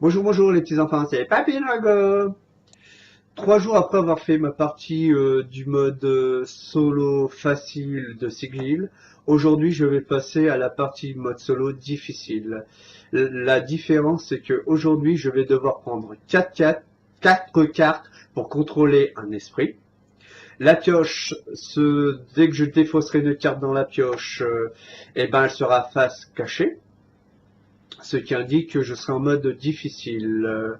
Bonjour, bonjour les petits enfants, c'est Papy Drago. 3 jours après avoir fait ma partie du mode solo facile de Sigil, aujourd'hui je vais passer à la partie mode solo difficile. La différence c'est que aujourd'hui je vais devoir prendre 4 cartes pour contrôler un esprit. La pioche, dès que je défausserai une carte dans la pioche, eh ben elle sera face cachée. Ce qui indique que je serai en mode difficile.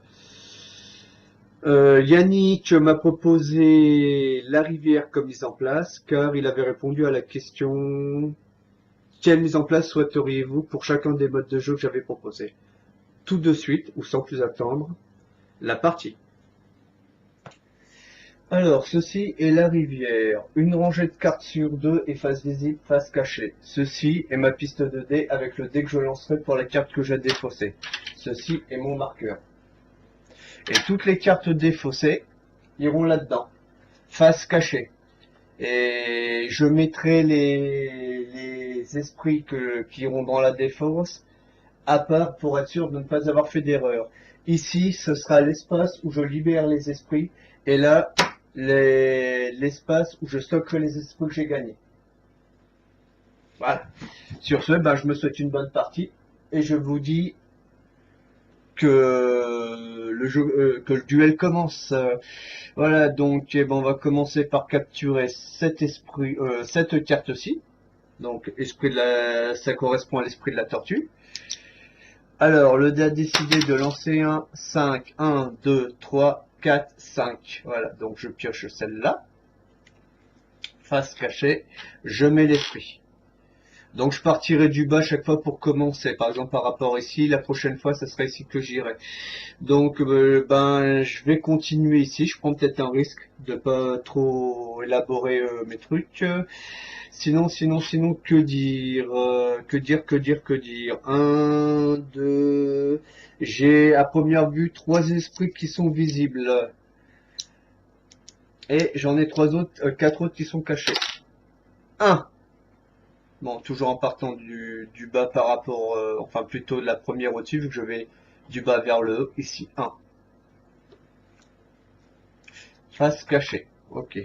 Yannick m'a proposé la rivière comme mise en place, car il avait répondu à la question quelle mise en place souhaiteriez-vous pour chacun des modes de jeu que j'avais proposé. Tout de suite, ou sans plus attendre, la partie. Alors, ceci est la rivière. Une rangée de cartes sur 2 et face visible, face cachée. Ceci est ma piste de dés avec le dé que je lancerai pour la carte que j'ai défaussée. Ceci est mon marqueur. Et toutes les cartes défaussées iront là-dedans. Face cachée. Et je mettrai les esprits qui iront dans la défausse à part pour être sûr de ne pas avoir fait d'erreur. Ici, ce sera l'espace où je libère les esprits. Et là, l'espace où je stockerai les esprits que j'ai gagnés. Voilà. Sur ce, je me souhaite une bonne partie et je vous dis que le duel commence. Voilà, donc on va commencer par capturer cette carte-ci. Donc ça correspond à l'esprit de la tortue. Alors, le dé a décidé de lancer un 5, 1, 2, 3, 4, 5. Voilà, donc je pioche celle-là. Face cachée, je mets l'esprit. Donc je partirai du bas chaque fois pour commencer. Par exemple, par rapport ici, la prochaine fois, ce sera ici que j'irai. Donc, je vais continuer ici. Je prends peut-être un risque de pas trop élaborer mes trucs. Sinon, que dire que dire 1, 2... J'ai à première vue 3 esprits qui sont visibles. Et j'en ai 4 autres qui sont cachés. 1. Bon, toujours en partant du bas par rapport, enfin plutôt de la première au-dessus, vu que je vais du bas vers le haut, ici, 1. Face cachée, ok.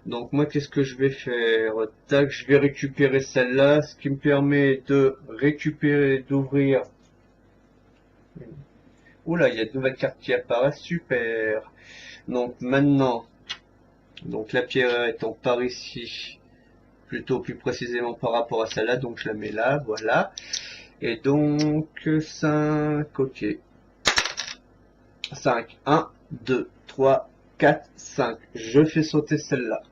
Donc moi, qu'est-ce que je vais faire? Tac, je vais récupérer celle-là, ce qui me permet de récupérer, d'ouvrir. Oula, il y a de nouvelles cartes qui apparaissent, super. Donc maintenant, donc la pierre étant par ici, plutôt plus précisément par rapport à celle-là, donc je la mets là, voilà. Et donc 5, ok. 5, 1, 2, 3, 4, 5. Je fais sauter celle-là.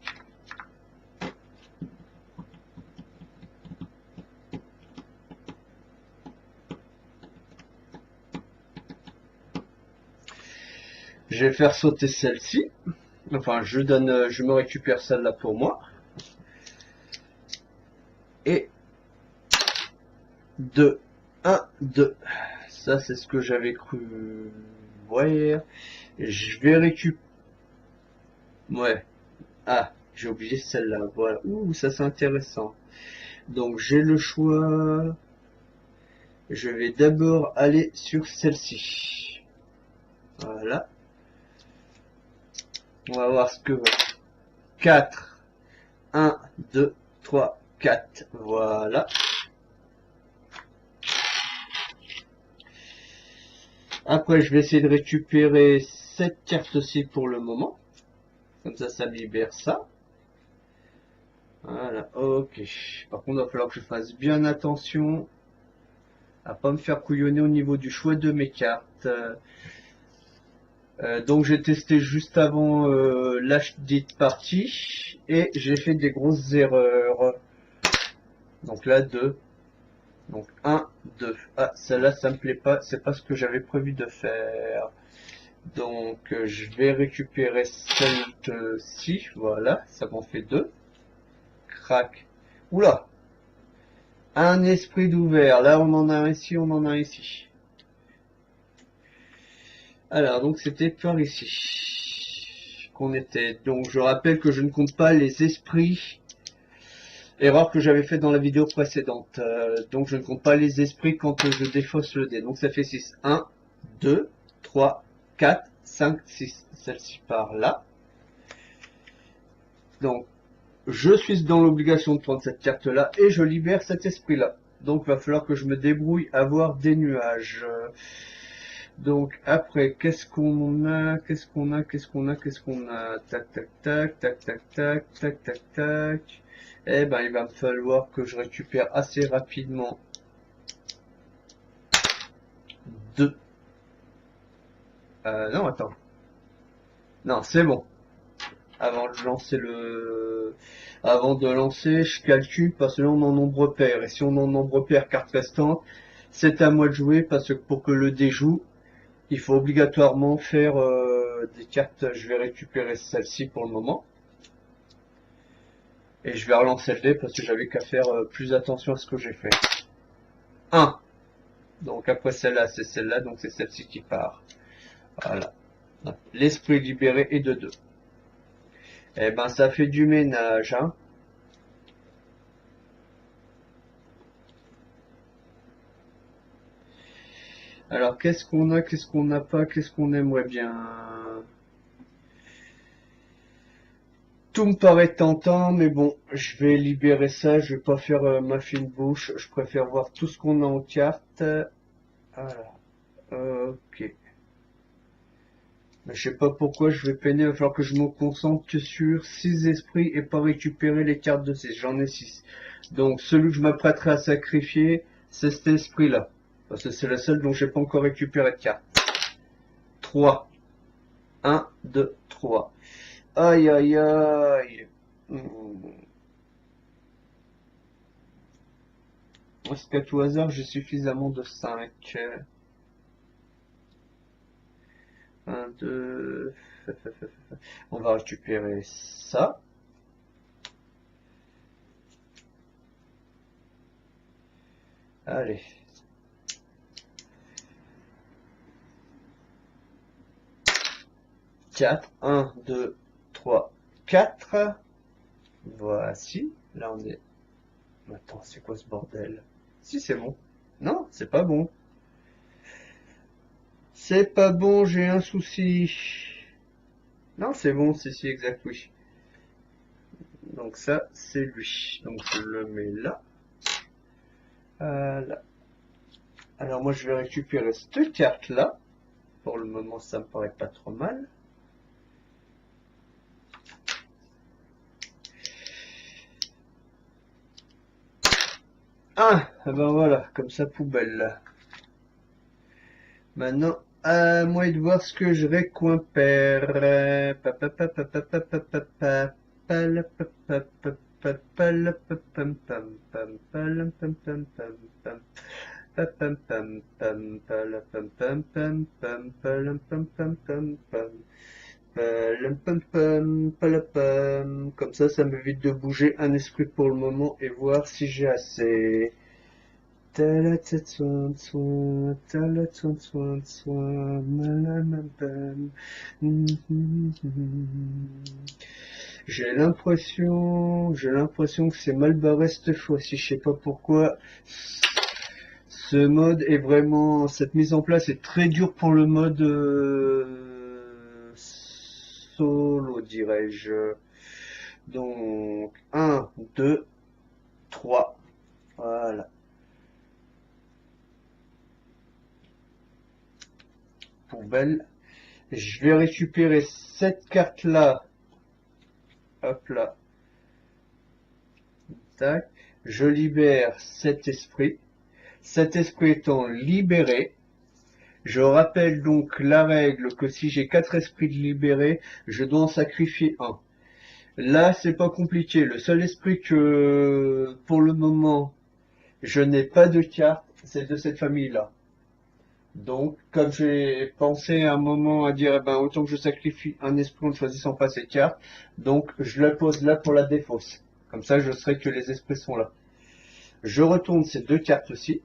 Je vais faire sauter celle-ci. Enfin, je me récupère celle-là pour moi. Et 2, 1, 2. Ça, c'est ce que j'avais cru voir. Je vais récupérer. Ouais. Ah, j'ai oublié celle-là. Voilà. Ouh, ça c'est intéressant. Donc, j'ai le choix. Je vais d'abord aller sur celle-ci. Voilà. On va voir ce que... 4. 1, 2, 3, 4. Voilà. Après, je vais essayer de récupérer cette carte-ci pour le moment. Comme ça me libère ça. Voilà, ok. Par contre, il va falloir que je fasse bien attention à pas me faire couillonner au niveau du choix de mes cartes. Donc j'ai testé juste avant la dite partie et j'ai fait des grosses erreurs. Donc là 2. Donc 1, 2. Ah, celle-là ça me plaît pas, c'est pas ce que j'avais prévu de faire. Donc je vais récupérer celle-ci, voilà, ça m'en fait 2. Crac. Oula, un esprit d'ouvert, là on en a un ici, on en a un ici. Alors donc c'était par ici qu'on était. Donc je rappelle que je ne compte pas les esprits. Erreur que j'avais fait dans la vidéo précédente. Donc je ne compte pas les esprits quand je défausse le dé. Donc ça fait 6. 1, 2, 3, 4, 5, 6. Celle-ci par là. Donc je suis dans l'obligation de prendre cette carte-là et je libère cet esprit-là. Donc il va falloir que je me débrouille à avoir des nuages. Donc après, qu'est-ce qu'on a? Qu'est-ce qu'on a? Qu'est-ce qu'on a? Qu'est-ce qu'on a? Tac, tac, tac, tac, tac, tac, tac, tac, tac. Eh ben, il va me falloir que je récupère assez rapidement 2. Non, attends. Non, c'est bon. Avant de lancer Avant de lancer, je calcule parce que là on en nombre pair. Et si on en nombre pair carte restante, c'est à moi de jouer parce que pour que le dé joue, il faut obligatoirement faire des cartes. Je vais récupérer celle-ci pour le moment. Et je vais relancer le dé parce que j'avais qu'à faire plus attention à ce que j'ai fait. 1. Donc après celle-là, c'est celle-là, donc c'est celle-ci qui part. Voilà. L'esprit libéré est de 2. Eh ben ça fait du ménage, hein. Alors qu'est-ce qu'on a, qu'est-ce qu'on n'a pas, qu'est-ce qu'on aimerait bien? Tout me paraît tentant, mais bon, je vais libérer ça, je vais pas faire ma fine bouche, je préfère voir tout ce qu'on a en carte. Voilà. Ok. Mais je sais pas pourquoi je vais peiner, il va falloir que je me concentre que sur 6 esprits et pas récupérer les cartes de 6. J'en ai 6. Donc celui que je m'apprêterai à sacrifier, c'est cet esprit-là. Parce que c'est la seule dont j'ai pas encore récupéré de carte. 3. 1, 2, 3. Aïe aïe aïe. Est-ce qu'à tout hasard j'ai suffisamment de 5? 1, 2. On va récupérer ça. Allez. 4. 1, 2, 3, 4. Voici. Là on est... Attends, c'est quoi ce bordel? Si, c'est bon. Non, c'est pas bon. C'est pas bon, j'ai un souci. Non, c'est bon, si, exact, oui. Donc ça, c'est lui. Donc je le mets là. Là. Alors moi, je vais récupérer cette carte-là. Pour le moment, ça me paraît pas trop mal. Ah, ben voilà, comme ça, poubelle. Maintenant, à moi de voir ce que je récupère. Comme ça m'évite de bouger un esprit pour le moment et voir si j'ai assez. J'ai l'impression que c'est mal barré cette fois-ci. Je sais pas pourquoi. Ce mode est vraiment, cette mise en place est très dure pour le mode solo, dirais-je. Donc 1, 2, 3. Voilà. Poubelle. Je vais récupérer cette carte-là. Hop là. Tac. Je libère cet esprit. Cet esprit étant libéré, je rappelle donc la règle que si j'ai 4 esprits de libérés, je dois en sacrifier un. Là, c'est pas compliqué. Le seul esprit que, pour le moment, je n'ai pas de carte, c'est de cette famille-là. Donc, comme j'ai pensé à un moment à dire, eh ben, autant que je sacrifie un esprit en ne choisissant pas cette carte, donc je la pose là pour la défausse. Comme ça, je saurai que les esprits sont là. Je retourne ces deux cartes-ci.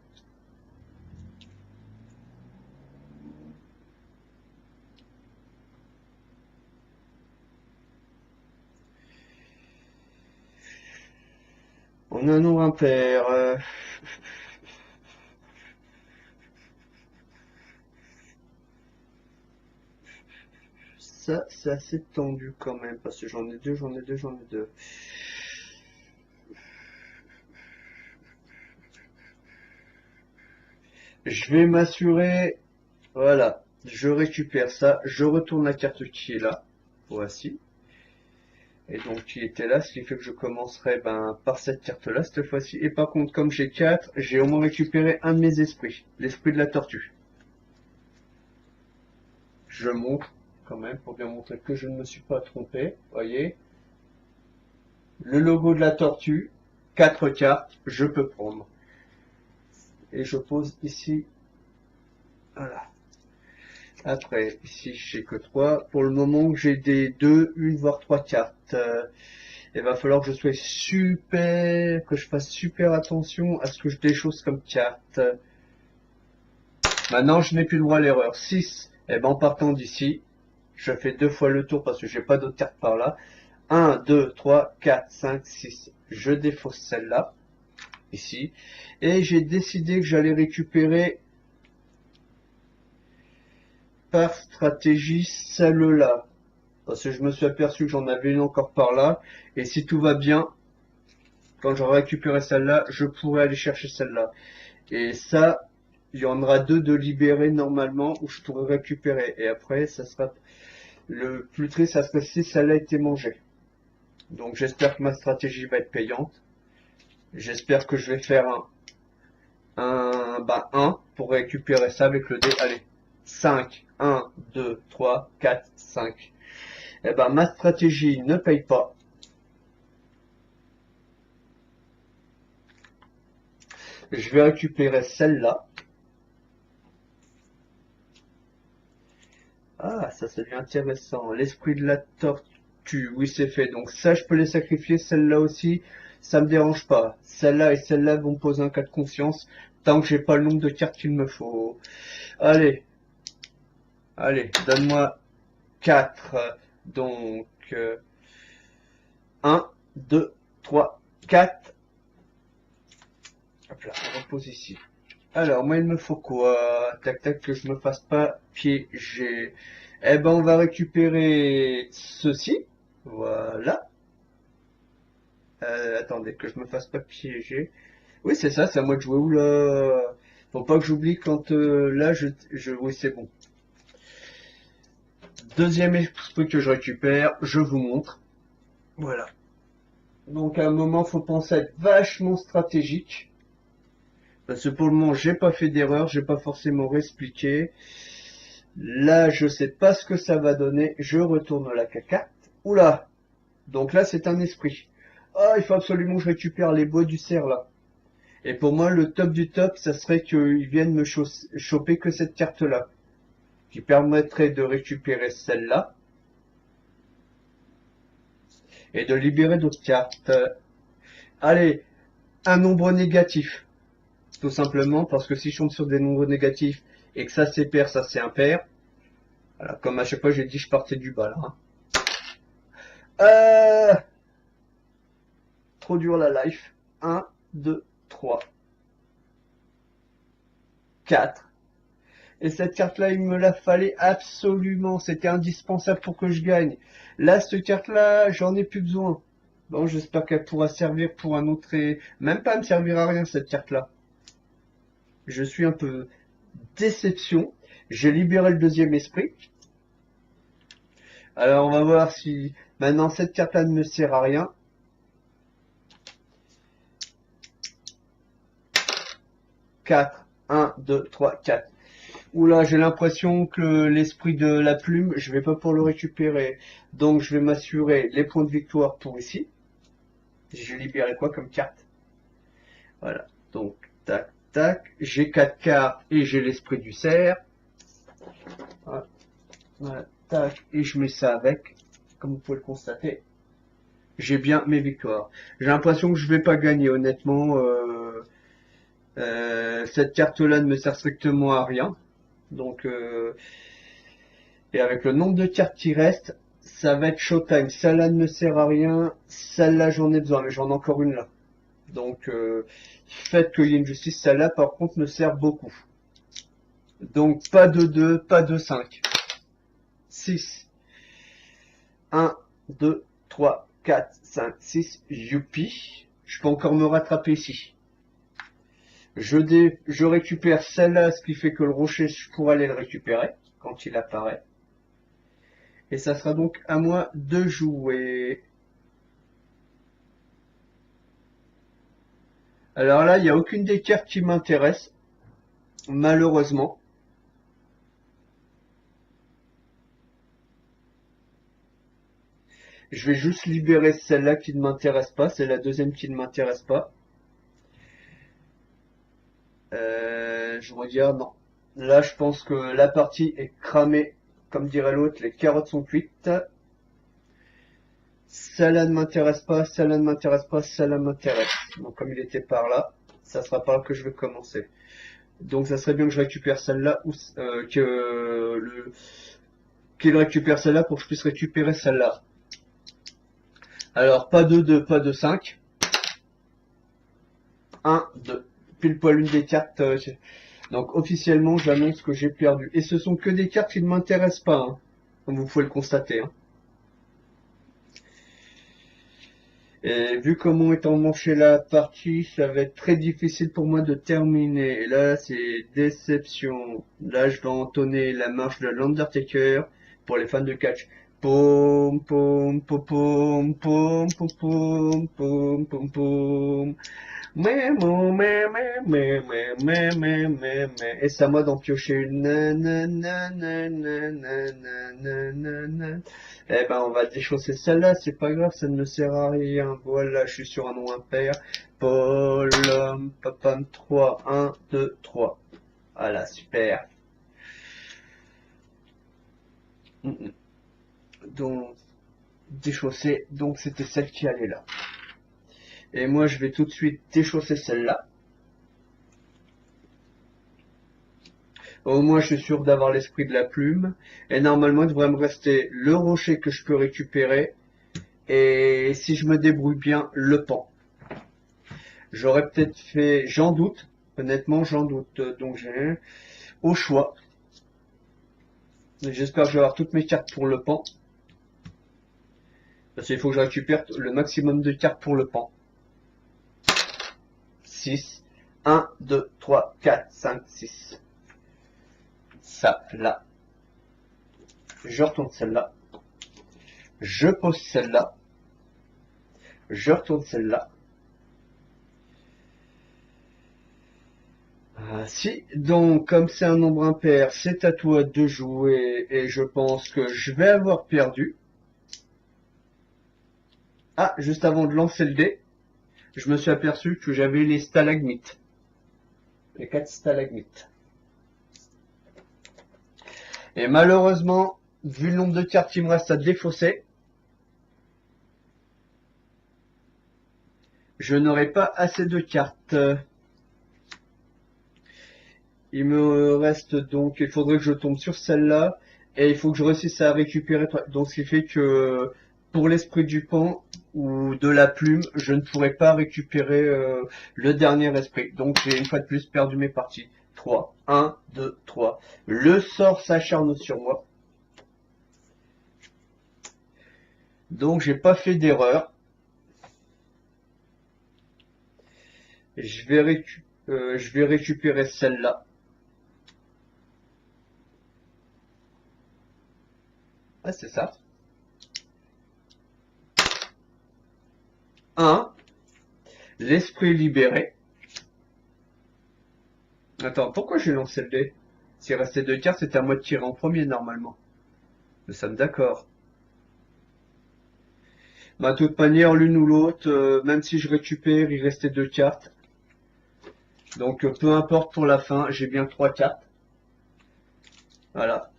On a un nombre impair. Ça, c'est assez tendu quand même, parce que j'en ai deux, j'en ai deux, j'en ai deux. Je vais m'assurer, voilà, je récupère ça, je retourne la carte qui est là, voici, et donc qui était là, ce qui fait que je commencerai ben, par cette carte-là cette fois-ci, et par contre, comme j'ai 4, j'ai au moins récupéré un de mes esprits, l'esprit de la tortue. Je montre quand même, pour bien montrer que je ne me suis pas trompé, voyez, le logo de la tortue, 4 cartes, je peux prendre. Et je pose ici, voilà. Après, ici, j'ai que 3. Pour le moment, j'ai des 2, 1, voire 3 cartes. Il va falloir que je fasse super attention à ce que je déchausse comme carte. Maintenant, je n'ai plus le droit à l'erreur. 6. Et ben, en partant d'ici, je fais 2 fois le tour parce que j'ai pas d'autres cartes par là. 1, 2, 3, 4, 5, 6. Je défausse celle-là, ici. Et j'ai décidé que j'allais récupérer par stratégie celle-là. Parce que je me suis aperçu que j'en avais une encore par là. Et si tout va bien, quand j'aurai récupéré celle-là, je pourrai aller chercher celle-là. Et ça, il y en aura deux de libérés normalement où je pourrai récupérer. Et après, ça sera le plus triste, ça serait si celle-là a été mangée. Donc j'espère que ma stratégie va être payante. J'espère que je vais faire un pour récupérer ça avec le dé. Allez, 5, 1, 2, 3, 4, 5. Eh ben, ma stratégie ne paye pas. Je vais récupérer celle-là. Ah, ça devient intéressant. L'esprit de la tortue, oui, c'est fait. Donc ça, je peux les sacrifier. Celle-là aussi, ça me dérange pas. Celle-là et celle-là vont me poser un cas de conscience tant que j'ai pas le nombre de cartes qu'il me faut. Allez, allez, donne-moi 4. Donc, 1, 2, 3, 4. Hop là, on repose ici. Alors, moi, il me faut quoi? Tac, tac, que je me fasse pas piéger. Eh ben, on va récupérer ceci. Voilà. Attendez, que je me fasse pas piéger. Oui, c'est ça, c'est à moi de jouer. Oula. Faut pas que j'oublie quand là, oui, c'est bon. Deuxième esprit que je récupère, je vous montre. Voilà. Donc, à un moment, faut penser à être vachement stratégique. Parce que pour le moment, j'ai pas fait d'erreur, j'ai pas forcément réexpliqué. Là, je sais pas ce que ça va donner. Je retourne la carte. Oula. Donc là, c'est un esprit. Ah, il faut absolument que je récupère les bois du cerf là. Et pour moi, le top du top, ça serait qu'ils viennent me choper que cette carte-là. Qui permettrait de récupérer celle-là. Et de libérer d'autres cartes. Allez, un nombre négatif. Tout simplement parce que si je tombe sur des nombres négatifs et que ça c'est pair, ça c'est impair. Voilà, comme à chaque fois j'ai dit, je partais du bas là. Hein. Trop dur la life. 1, 2, 3, 4. Et cette carte-là, il me la fallait absolument. C'était indispensable pour que je gagne. Là, cette carte-là, j'en ai plus besoin. Bon, j'espère qu'elle pourra servir pour un autre et même pas me servir à rien, cette carte-là. Je suis un peu déception. J'ai libéré le deuxième esprit. Alors, on va voir si maintenant cette carte-là ne me sert à rien. 4, 1, 2, 3, 4. Oula, j'ai l'impression que l'esprit de la plume, je vais pas pouvoir le récupérer. Donc je vais m'assurer les points de victoire pour ici. J'ai libéré quoi comme carte? Voilà. Donc, tac, Tac, j'ai 4 cartes et j'ai l'esprit du cerf. Voilà, voilà, tac, et je mets ça avec, comme vous pouvez le constater. J'ai bien mes victoires. J'ai l'impression que je vais pas gagner, honnêtement. Cette carte-là ne me sert strictement à rien. Donc, et avec le nombre de cartes qui restent, ça va être showtime. Celle-là ne me sert à rien. Celle-là, j'en ai besoin, mais j'en ai encore une là. Donc, fait qu'il y ait une justice, celle-là, par contre, me sert beaucoup. Donc, pas de 2, pas de 5. 6. 1, 2, 3, 4, 5, 6. Youpi. Je peux encore me rattraper ici. Je récupère celle-là, ce qui fait que le rocher, je pourrais aller le récupérer quand il apparaît. Et ça sera donc à moi de jouer. Alors là, il n'y a aucune des cartes qui m'intéresse, malheureusement. Je vais juste libérer celle-là qui ne m'intéresse pas, c'est la deuxième qui ne m'intéresse pas. Je regarde, non. Là, je pense que la partie est cramée. Comme dirait l'autre, les carottes sont cuites. Celle-là ne m'intéresse pas, celle-là ne m'intéresse pas, celle-là m'intéresse. Donc comme il était par là, ça sera par là que je vais commencer. Donc ça serait bien que je récupère celle-là ou qu'il récupère celle-là pour que je puisse récupérer celle-là. Alors pas de 2, pas de 5. 1, 2. Pile poil une des cartes. Donc officiellement j'annonce que j'ai perdu. Et ce sont que des cartes qui ne m'intéressent pas, hein, comme vous pouvez le constater. Hein. Et vu comment est emmanchée la partie, ça va être très difficile pour moi de terminer. Et là, c'est déception. Là, je vais entonner la marche de l'Undertaker pour les fans de catch. Pom pom pom pom pom pom pom pom pom pom. Et c'est à moi d'en piocher une. Eh ben, on va déchausser celle-là, c'est pas grave, ça ne me sert à rien. Voilà, je suis sur un nom impair. Paul, papam, 3, 1, 2, 3. Voilà, super. Donc, déchausser, donc c'était celle qui allait là. Et moi, je vais tout de suite déchausser celle-là. Au moins, je suis sûr d'avoir l'esprit de la plume. Et normalement, il devrait me rester le rocher que je peux récupérer. Et si je me débrouille bien, le pan. J'aurais peut-être fait... J'en doute. Honnêtement, j'en doute. Donc, j'ai au choix. J'espère que je vais avoir toutes mes cartes pour le pan. Parce qu'il faut que je récupère le maximum de cartes pour le pan. 6. 1, 2, 3, 4, 5, 6. Ça, là. Je retourne celle-là. Je pose celle-là. Je retourne celle-là. Si, donc, comme c'est un nombre impair, c'est à toi de jouer. Et je pense que je vais avoir perdu. Ah, juste avant de lancer le dé, je me suis aperçu que j'avais les stalagmites. Les 4 stalagmites. Et malheureusement, vu le nombre de cartes qui me reste à défausser, je n'aurai pas assez de cartes. Il me reste donc, il faudrait que je tombe sur celle-là, et il faut que je réussisse à récupérer. Donc ce qui fait que pour l'esprit du pan ou de la plume, je ne pourrai pas récupérer le dernier esprit. Donc j'ai une fois de plus perdu mes parties. 3, 1, 2, 3. Le sort s'acharne sur moi. Donc j'ai pas fait d'erreur. Je vais récupérer celle-là. Ah, c'est ça. 1. L'esprit libéré. Attends, pourquoi j'ai lancé le dé? S'il restait 2 cartes, c'était à moi de tirer en premier normalement. Nous sommes d'accord. Bah, de toute manière, l'une ou l'autre, même si je récupère, il restait 2 cartes. Donc peu importe pour la fin, j'ai bien 3 cartes. Voilà.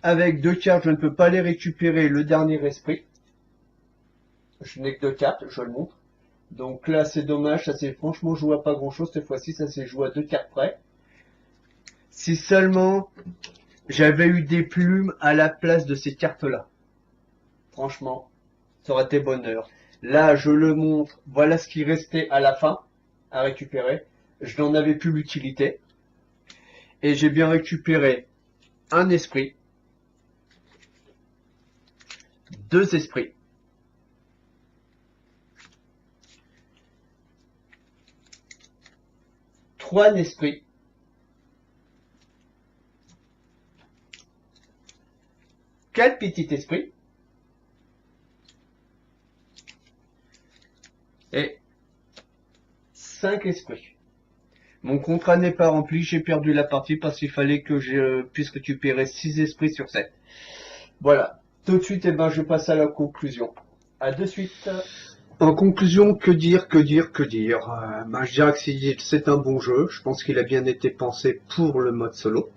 Avec 2 cartes, je ne peux pas les récupérer le dernier esprit. Je n'ai que 2 cartes, je le montre. Donc là, c'est dommage, ça s'est franchement joué à pas grand chose. Cette fois-ci, ça s'est joué à 2 cartes près. Si seulement j'avais eu des plumes à la place de ces cartes-là. Franchement, ça aurait été bonheur. Là, je le montre. Voilà ce qui restait à la fin à récupérer. Je n'en avais plus l'utilité. Et j'ai bien récupéré un esprit, 2 esprits, 3 esprits, 4 petits esprits et 5 esprits. Mon contrat n'est pas rempli, j'ai perdu la partie parce qu'il fallait que je puisse récupérer 6 esprits sur 7. Voilà. Tout de suite, je passe à la conclusion. À de suite. En conclusion, que dire je dirais que c'est un bon jeu. Je pense qu'il a bien été pensé pour le mode solo.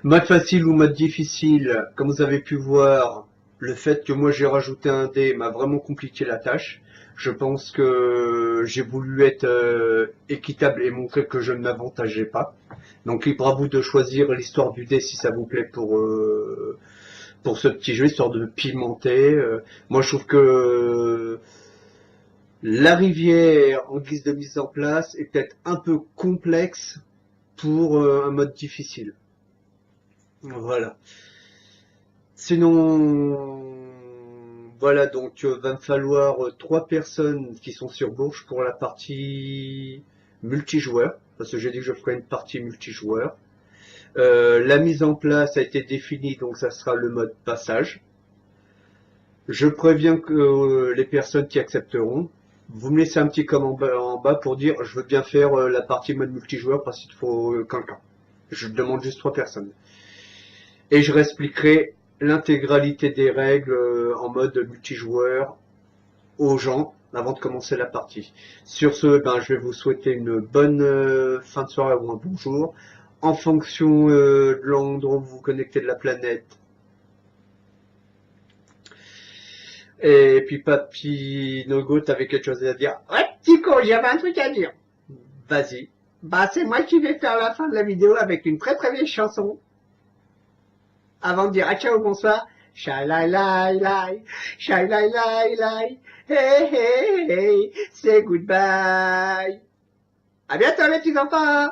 Mode facile ou mode difficile, comme vous avez pu voir, le fait que moi j'ai rajouté un dé m'a vraiment compliqué la tâche. Je pense que j'ai voulu être équitable et montrer que je ne m'avantageais pas. Donc libre à vous de choisir l'histoire du dé si ça vous plaît pour ce petit jeu, histoire de pimenter. Moi je trouve que la rivière en guise de mise en place est peut-être un peu complexe pour un mode difficile. Voilà. Sinon, voilà, donc va me falloir 3 personnes qui sont sur Bourges pour la partie multijoueur, parce que j'ai dit que je ferai une partie multijoueur. La mise en place a été définie, donc ça sera le mode passage. Je préviens que les personnes qui accepteront, vous me laissez un petit commentaire en bas pour dire je veux bien faire la partie mode multijoueur parce qu'il faut quelqu'un. Je demande juste 3 personnes. Et je réexpliquerai l'intégralité des règles en mode multijoueur aux gens avant de commencer la partie. Sur ce, je vais vous souhaiter une bonne fin de soirée ou un bon jour. En fonction de l'endroit où vous vous connectez de la planète. Et puis Papy Nogo, t'avais quelque chose à dire? Ouais, petit con, j'avais un truc à dire. Vas-y. C'est moi qui vais faire la fin de la vidéo avec une très très vieille chanson. Avant de dire ah ciao, bonsoir. Shalai lai lai, shalai lai lai, hey hey hey, say goodbye. À bientôt les petits enfants.